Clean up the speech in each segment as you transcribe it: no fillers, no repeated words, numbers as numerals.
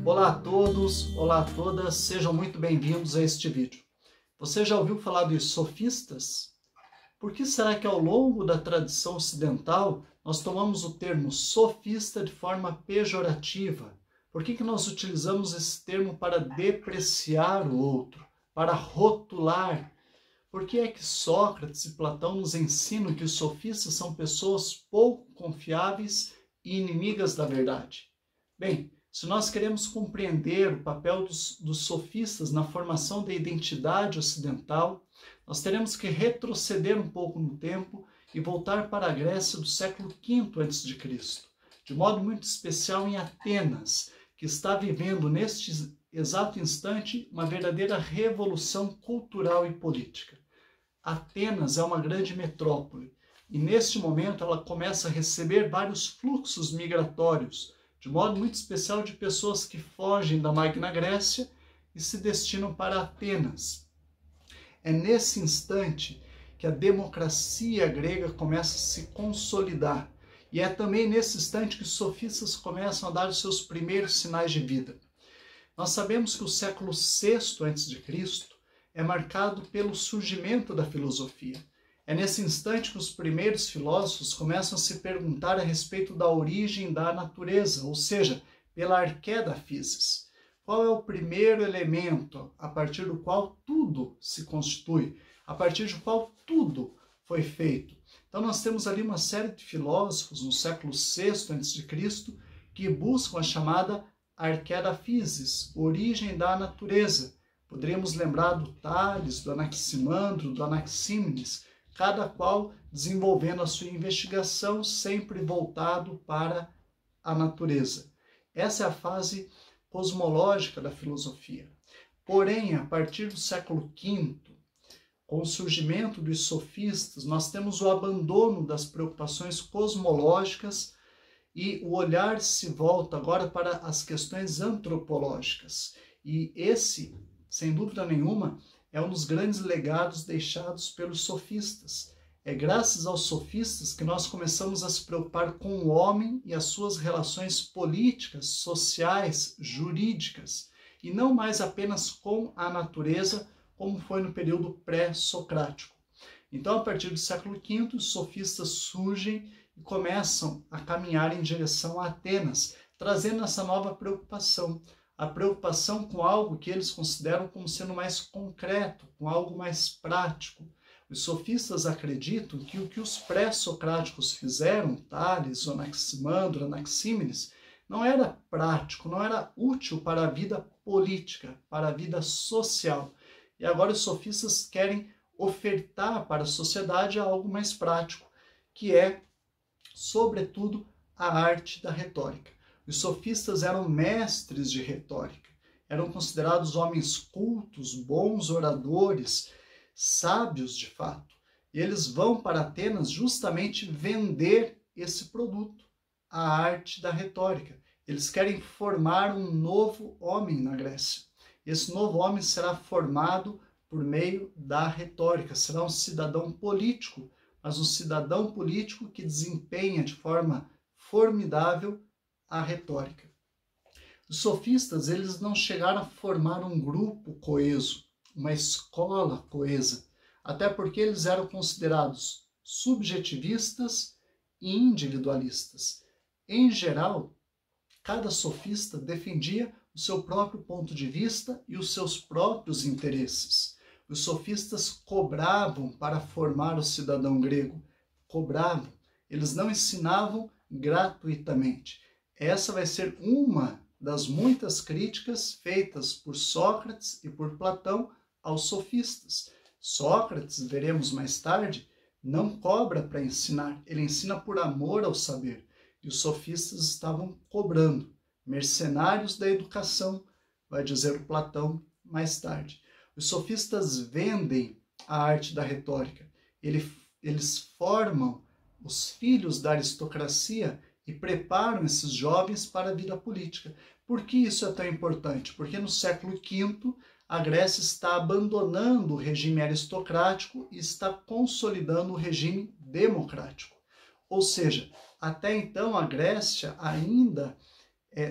Olá a todos, olá a todas, sejam muito bem-vindos a este vídeo. Você já ouviu falar dos sofistas? Por que será que ao longo da tradição ocidental nós tomamos o termo sofista de forma pejorativa? Por que nós utilizamos esse termo para depreciar o outro, para rotular? Por que é que Sócrates e Platão nos ensinam que os sofistas são pessoas pouco confiáveis e inimigas da verdade? Bem, se nós queremos compreender o papel dos sofistas na formação da identidade ocidental, nós teremos que retroceder um pouco no tempo e voltar para a Grécia do século V a.C., de modo muito especial em Atenas, que está vivendo neste exato instante uma verdadeira revolução cultural e política. Atenas é uma grande metrópole e neste momento ela começa a receber vários fluxos migratórios, de modo muito especial de pessoas que fogem da Magna Grécia e se destinam para Atenas. É nesse instante que a democracia grega começa a se consolidar. E é também nesse instante que os sofistas começam a dar os seus primeiros sinais de vida. Nós sabemos que o século VI a.C. é marcado pelo surgimento da filosofia. É nesse instante que os primeiros filósofos começam a se perguntar a respeito da origem da natureza, ou seja, pela arqué da physis. Qual é o primeiro elemento a partir do qual tudo se constitui, a partir do qual tudo foi feito? Então nós temos ali uma série de filósofos no século VI a.C. que buscam a chamada arqué da physis, origem da natureza. Poderíamos lembrar do Tales, do Anaximandro, do Anaxímenes, cada qual desenvolvendo a sua investigação sempre voltado para a natureza. Essa é a fase cosmológica da filosofia. Porém, a partir do século V, com o surgimento dos sofistas, nós temos o abandono das preocupações cosmológicas e o olhar se volta agora para as questões antropológicas. E esse, sem dúvida nenhuma, é um dos grandes legados deixados pelos sofistas. É graças aos sofistas que nós começamos a se preocupar com o homem e as suas relações políticas, sociais, jurídicas, e não mais apenas com a natureza, como foi no período pré-socrático. Então, a partir do século V, os sofistas surgem e começam a caminhar em direção a Atenas, trazendo essa nova preocupação, a preocupação com algo que eles consideram como sendo mais concreto, com algo mais prático. Os sofistas acreditam que o que os pré-socráticos fizeram, Tales, Anaximandro, Anaxímenes, não era prático, não era útil para a vida política, para a vida social. E agora os sofistas querem ofertar para a sociedade algo mais prático, que é, sobretudo, a arte da retórica. Os sofistas eram mestres de retórica, eram considerados homens cultos, bons oradores, sábios de fato. E eles vão para Atenas justamente vender esse produto, a arte da retórica. Eles querem formar um novo homem na Grécia. Esse novo homem será formado por meio da retórica, será um cidadão político, mas um cidadão político que desempenha de forma formidável a retórica. Os sofistas, eles não chegaram a formar um grupo coeso, uma escola coesa, até porque eles eram considerados subjetivistas e individualistas. Em geral, cada sofista defendia o seu próprio ponto de vista e os seus próprios interesses. Os sofistas cobravam para formar o cidadão grego, cobravam, eles não ensinavam gratuitamente. Essa vai ser uma das muitas críticas feitas por Sócrates e por Platão aos sofistas. Sócrates, veremos mais tarde, não cobra para ensinar, ele ensina por amor ao saber. E os sofistas estavam cobrando, mercenários da educação, vai dizer o Platão mais tarde. Os sofistas vendem a arte da retórica, eles formam os filhos da aristocracia e preparam esses jovens para a vida política. Por que isso é tão importante? Porque no século V, a Grécia está abandonando o regime aristocrático e está consolidando o regime democrático. Ou seja, até então a Grécia ainda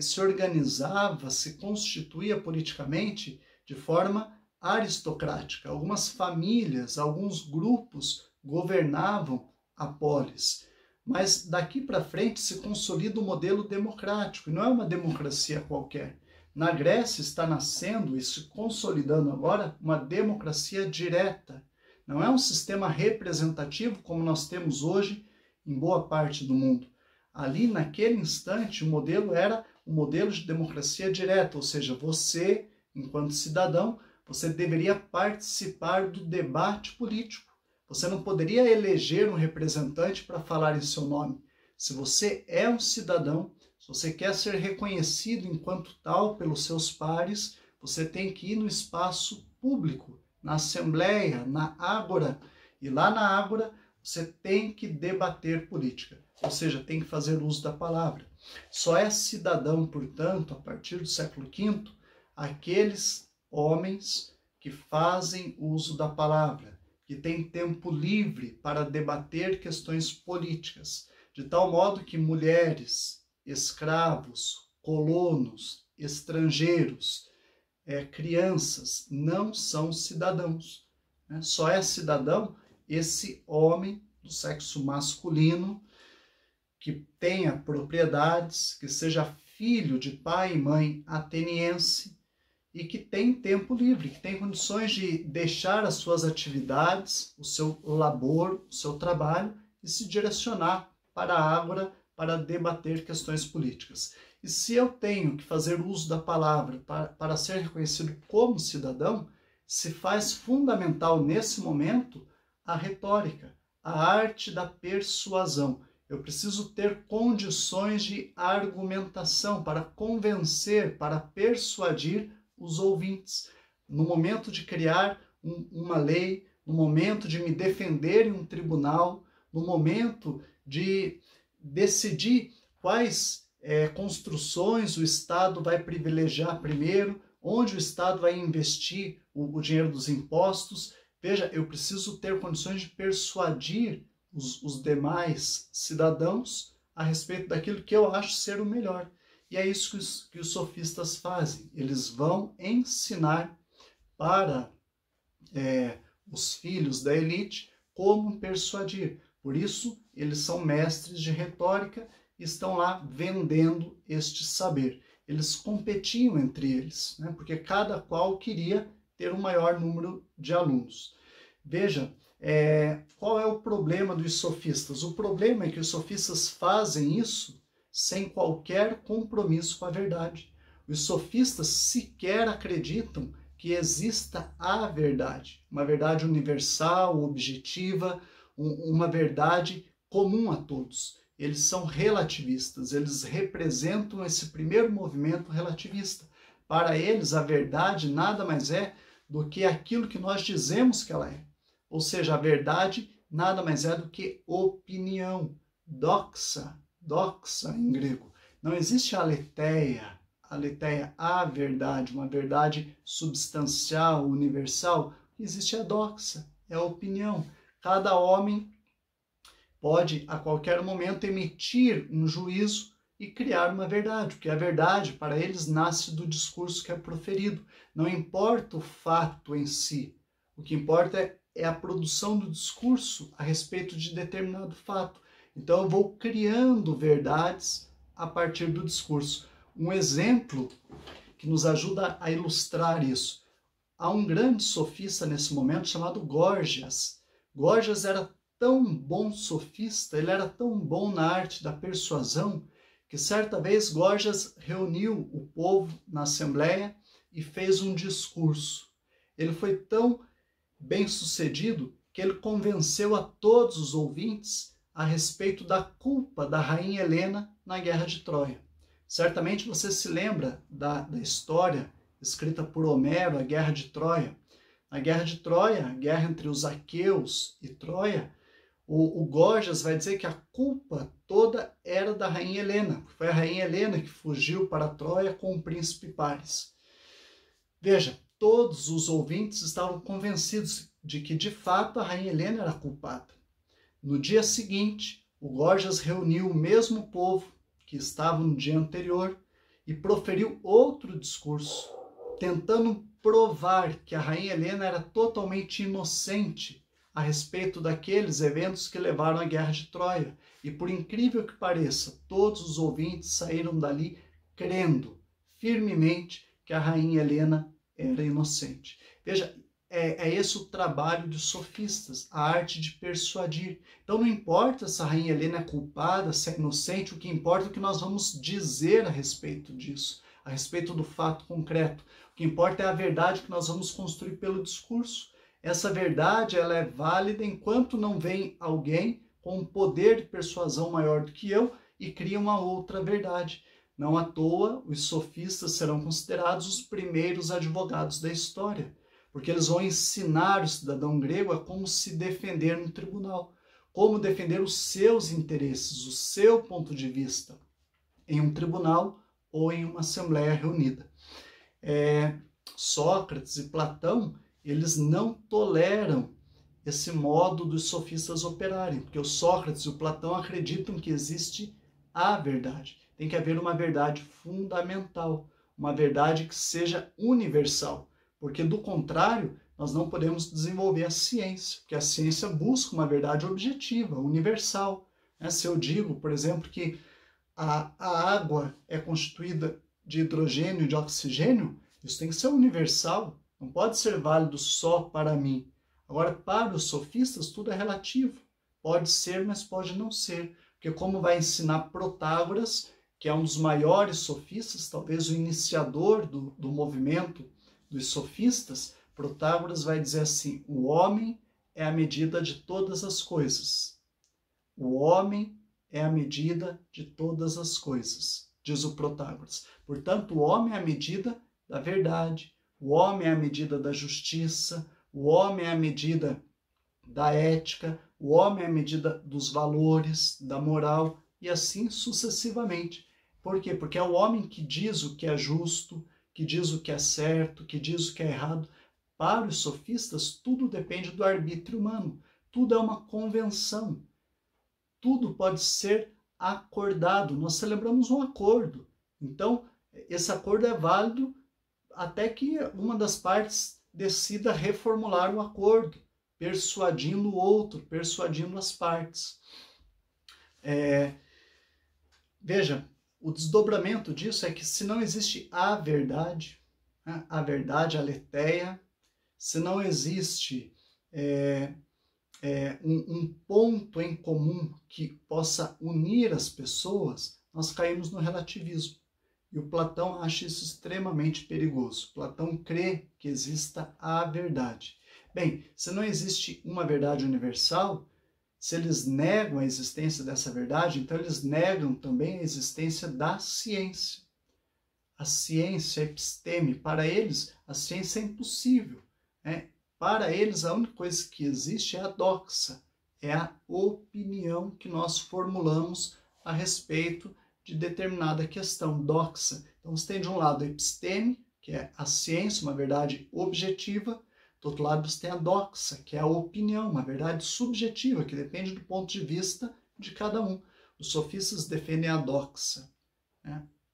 se organizava, se constituía politicamente de forma aristocrática. Algumas famílias, alguns grupos governavam a polis. Mas daqui para frente se consolida o modelo democrático, e não é uma democracia qualquer. Na Grécia está nascendo e se consolidando agora uma democracia direta. Não é um sistema representativo como nós temos hoje em boa parte do mundo. Ali, naquele instante, o modelo era o modelo de democracia direta, ou seja, você, enquanto cidadão, você deveria participar do debate político. Você não poderia eleger um representante para falar em seu nome. Se você é um cidadão, se você quer ser reconhecido enquanto tal pelos seus pares, você tem que ir no espaço público, na assembleia, na ágora. E lá na ágora você tem que debater política, ou seja, tem que fazer uso da palavra. Só é cidadão, portanto, a partir do século V, aqueles homens que fazem uso da palavra, que têm tempo livre para debater questões políticas, de tal modo que mulheres, escravos, colonos, estrangeiros, crianças não são cidadãos. Só é cidadão esse homem do sexo masculino que tenha propriedades, que seja filho de pai e mãe ateniense e que tem tempo livre, que tem condições de deixar as suas atividades, o seu labor, o seu trabalho e se direcionar para a ágora para debater questões políticas. E se eu tenho que fazer uso da palavra para ser reconhecido como cidadão, se faz fundamental nesse momento a retórica, a arte da persuasão. Eu preciso ter condições de argumentação para convencer, para persuadir os ouvintes. No momento de criar uma lei, no momento de me defender em um tribunal, no momento de decidir quais construções o Estado vai privilegiar primeiro, onde o Estado vai investir o dinheiro dos impostos. Veja, eu preciso ter condições de persuadir os demais cidadãos a respeito daquilo que eu acho ser o melhor. E é isso que os sofistas fazem. Eles vão ensinar para os filhos da elite como persuadir. Por isso, eles são mestres de retórica e estão lá vendendo este saber. Eles competiam entre eles, né? Porque cada qual queria ter um maior número de alunos. Veja, qual é o problema dos sofistas? O problema é que os sofistas fazem isso sem qualquer compromisso com a verdade. Os sofistas sequer acreditam que exista a verdade, uma verdade universal, objetiva, uma verdade comum a todos. Eles são relativistas, eles representam esse primeiro movimento relativista. Para eles, a verdade nada mais é do que aquilo que nós dizemos que ela é. Ou seja, a verdade nada mais é do que opinião, doxa em grego. Não existe aletheia, a verdade, uma verdade substancial, universal. Existe a doxa, é a opinião. Cada homem pode, a qualquer momento, emitir um juízo e criar uma verdade, porque a verdade, para eles, nasce do discurso que é proferido. Não importa o fato em si, o que importa é a produção do discurso a respeito de determinado fato. Então, eu vou criando verdades a partir do discurso. Um exemplo que nos ajuda a ilustrar isso. Há um grande sofista nesse momento chamado Górgias. Górgias era tão bom sofista, ele era tão bom na arte da persuasão, que certa vez Górgias reuniu o povo na assembleia e fez um discurso. Ele foi tão bem sucedido que ele convenceu a todos os ouvintes a respeito da culpa da rainha Helena na Guerra de Troia. Certamente você se lembra da história escrita por Homero, a Guerra de Troia. Na Guerra de Troia, a guerra entre os aqueus e Troia, o Górgias vai dizer que a culpa toda era da rainha Helena. Foi a rainha Helena que fugiu para Troia com o príncipe Paris. Veja, todos os ouvintes estavam convencidos de que, de fato, a rainha Helena era culpada. No dia seguinte, o Górgias reuniu o mesmo povo que estava no dia anterior e proferiu outro discurso, tentando provar que a rainha Helena era totalmente inocente a respeito daqueles eventos que levaram à Guerra de Troia. E por incrível que pareça, todos os ouvintes saíram dali crendo firmemente que a rainha Helena era inocente. Veja, é esse o trabalho dos sofistas, a arte de persuadir. Então não importa se a rainha Helena é culpada, se é inocente, o que importa é o que nós vamos dizer a respeito disso, a respeito do fato concreto. O que importa é a verdade que nós vamos construir pelo discurso. Essa verdade ela é válida enquanto não vem alguém com um poder de persuasão maior do que eu e cria uma outra verdade. Não à toa, os sofistas serão considerados os primeiros advogados da história, porque eles vão ensinar o cidadão grego a como se defender no tribunal, como defender os seus interesses, o seu ponto de vista em um tribunal ou em uma assembleia reunida. Sócrates e Platão, eles não toleram esse modo dos sofistas operarem, porque o Sócrates e o Platão acreditam que existe a verdade. Tem que haver uma verdade fundamental, uma verdade que seja universal, porque do contrário, nós não podemos desenvolver a ciência, porque a ciência busca uma verdade objetiva, universal. Se eu digo, por exemplo, que a água é constituída de hidrogênio e de oxigênio, isso tem que ser universal, não pode ser válido só para mim. Agora, para os sofistas, tudo é relativo. Pode ser, mas pode não ser. Porque como vai ensinar Protágoras, que é um dos maiores sofistas, talvez o iniciador do movimento dos sofistas, Protágoras vai dizer assim: o homem é a medida de todas as coisas. O homem é a medida de todas as coisas, diz o Protágoras. Portanto, o homem é a medida da verdade, o homem é a medida da justiça, o homem é a medida da ética, o homem é a medida dos valores, da moral, e assim sucessivamente. Por quê? Porque é o homem que diz o que é justo, que diz o que é certo, que diz o que é errado. Para os sofistas, tudo depende do arbítrio humano. Tudo é uma convenção. Tudo pode ser acordado. Nós celebramos um acordo. Então, esse acordo é válido até que uma das partes decida reformular o acordo, persuadindo o outro, persuadindo as partes. Veja, o desdobramento disso é que se não existe a verdade, a aletheia, se não existe um ponto em comum que possa unir as pessoas, nós caímos no relativismo. E o Platão acha isso extremamente perigoso. Platão crê que exista a verdade. Bem, se não existe uma verdade universal, se eles negam a existência dessa verdade, então eles negam também a existência da ciência. A ciência, a episteme, para eles, a ciência é impossível. Para eles, a única coisa que existe é a doxa, é a opinião que nós formulamos a respeito de determinada questão, doxa. Então, você tem de um lado a episteme, que é a ciência, uma verdade objetiva. Do outro lado, você tem a doxa, que é a opinião, uma verdade subjetiva, que depende do ponto de vista de cada um. Os sofistas defendem a doxa.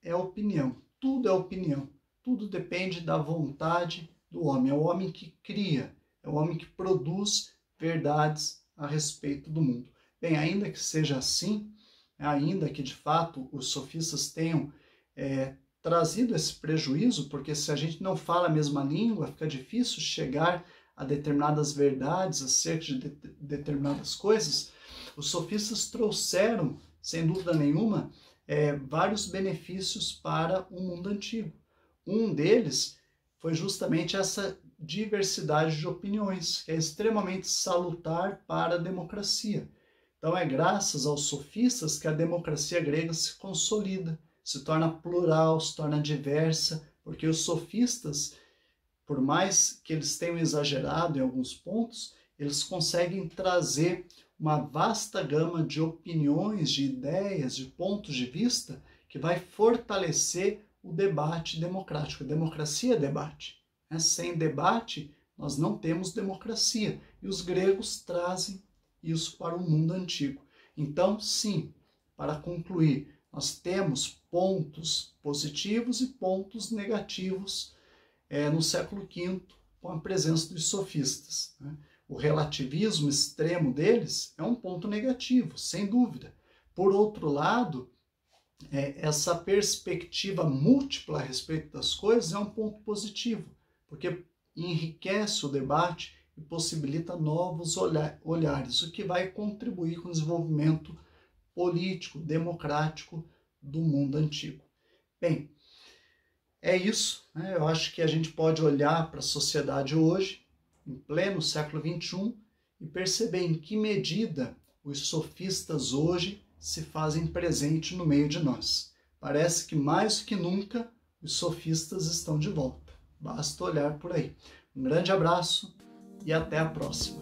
É a opinião. Tudo é opinião. Tudo depende da vontade do homem. É o homem que cria, é o homem que produz verdades a respeito do mundo. Bem, ainda que seja assim, ainda que de fato os sofistas tenham trazido esse prejuízo, porque se a gente não fala a mesma língua, fica difícil chegar a determinadas verdades acerca de determinadas coisas, os sofistas trouxeram, sem dúvida nenhuma, vários benefícios para o mundo antigo. Um deles foi justamente essa diversidade de opiniões, que é extremamente salutar para a democracia. Então é graças aos sofistas que a democracia grega se consolida, se torna plural, se torna diversa, porque os sofistas, por mais que eles tenham exagerado em alguns pontos, eles conseguem trazer uma vasta gama de opiniões, de ideias, de pontos de vista, que vai fortalecer o debate democrático. A democracia é debate. Sem debate, nós não temos democracia. E os gregos trazem isso para o mundo antigo. Então, sim, para concluir, nós temos pontos positivos e pontos negativos no século V, com a presença dos sofistas. O relativismo extremo deles é um ponto negativo, sem dúvida. Por outro lado, essa perspectiva múltipla a respeito das coisas é um ponto positivo, porque enriquece o debate e possibilita novos olhares, o que vai contribuir com o desenvolvimento político, democrático do mundo antigo. Bem, é isso, né? Eu acho que a gente pode olhar para a sociedade hoje, em pleno século XXI, e perceber em que medida os sofistas hoje se fazem presente no meio de nós. Parece que mais do que nunca os sofistas estão de volta. Basta olhar por aí. Um grande abraço e até a próxima.